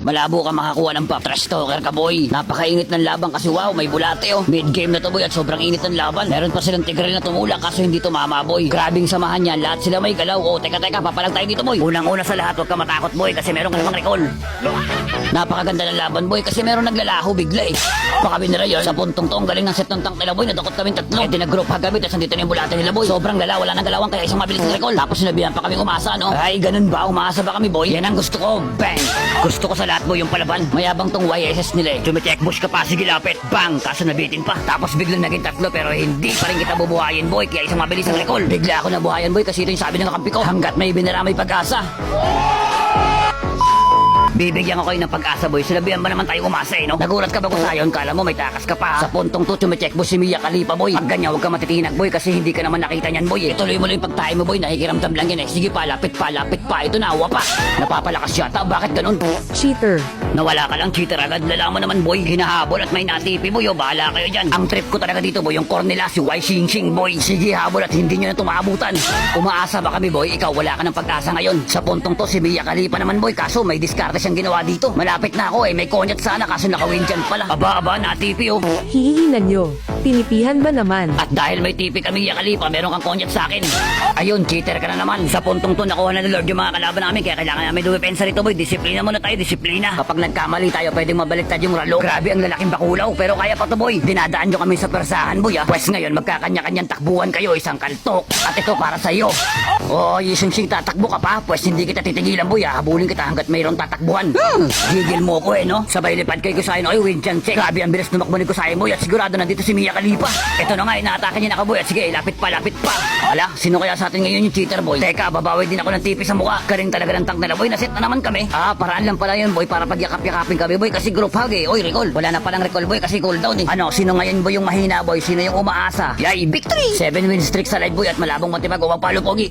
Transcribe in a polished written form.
Malabo ka makakuha ng pop. Trash talker ka, boy. Napakainit ng laban kasi wow, may bulate oh. Mid-game na to, boy, at sobrang init ng laban. Meron pa silang Tigreal na tumulak kaso hindi tumama, boy. Grabing samahan yan, lahat sila may galaw. Oh, teka, papalag tayo dito, boy. Unang-una sa lahat, huwag ka matakot, boy, kasi meron ka namang recall. Napakaganda ng laban, boy, kasi meron naglalaho bigla eh. Pakabin nila yun, sa puntong to, ang galing ng set ng tank nila, boy, nadakot kaming tatlo. Eh, tinag-group hagabi, tapos nandito na yung bulate nila, boy. Sobrang gala, wala nang galawan, kaya isang mabilis na recall. Tapos sinabihan pa kami umasa, no? Ay, ganun ba? Umasa ba kami, boy? Yan ang gusto ko, bang! Gusto ko sa lahat, boy, yung palaban. Mayabang tong YSS nila eh. Tumitek bush ka pa, sige lapit, bang! Kaso nabitin pa. Tapos biglang naging tatlo, pero hindi pa rin kita bubuhayin, boy, kaya isang mabilis ang recall. Bigla ako nabuhayan, boy, kasi ito yung sabi ng kakampi ko. Hanggat may binara, may pag-asa. Bibigyan ko kayo ng pag-asa, boy. Sinabihan ba naman tayo umasa eh, no? Nagulat ka ba kung sayon? Kala mo may takas ka pa. Sa puntong to, tumicheck mo si Mia Khalifa, boy. Pag ganyan, huwag ka matitinag, boy, kasi hindi ka naman nakita niyan, boy. Ituloy mo lang yung pagtayo mo, boy. Nakikiramdam lang yan eh. Sige pa, lapit pa. Ito na, awa pa. Napapalakas yata. Bakit ganun? Cheater. Nawala ka lang, cheater agad. Lalaman naman, boy. Hinahabol at may natipi, boy. O, bahala kayo dyan. Ang trip ko talaga dito, boy, yung Cornela, si Y Xing Xing, boy. Sige, habol at hindi nyo na tumaabutan. Umaasa ba kami, boy? Ikaw, wala ka ng pag-asa ngayon. Sa puntong to, si Mia Khalifa naman, boy. Kaso may diskarte siyang ginawa dito. Malapit na ako eh. May konyat sana kaso nakawin dyan pala. Aba, natipi oh. Hihihinan nyo. Tinipihan ba naman? At dahil may tipi kami Mia Khalifa, meron kang konyat sa akin. Ayun, cheater ka na naman. Sa puntong to, nakuha na ni Lord yung mga kalaban namin. Kaya kailangan namin dumepensa rito, boy. Disiplina muna tayo, disiplina. Kapag nagkamali tayo, pwedeng mabaliktad yung ralo. Grabe ang lalaking bakulaw. Pero kaya pa to, boy. Dinadaan nyo kami sa persahan, boy, ah. Pwes ngayon, magkakanya-kanyang takbuhan kayo. Isang kaltok. At ito para sa'yo. Oh, Yisung-sing, tatakbo ka pa. Pwes hindi kita titigilan, boy, ah. Habulin kita hanggat mayroon tatakbuhan. Gigil mo ko eh, no? Sabay lipad kay Kusayin. Ay, win chan check. Grabe ang bilis tumakbo ni Kusayin, boy. At sigurado nandito si Mia Khalifa. Ito na nga, inaatake niya na ka, boy. At sige, lapit pa. Ala, sino kaya sa atin ngayon yung cheater, boy? Teka, babawi din ako ng tipi sa mukha. Galing talaga ng tank nila, boy. Naset na naman kami. Ah, paraan lang pala yun, boy. Para pagyakap-yakapin kami, boy. Kasi group hug eh. Oy, recall. Wala na palang recall, boy. Kasi cooldown eh. Ano, sino ngayon, boy, yung mahina, boy? Sino yung umaasa? Yay, victory! 7 win streak sa live, boy. At malabong matibag. Uwang palo, pogi.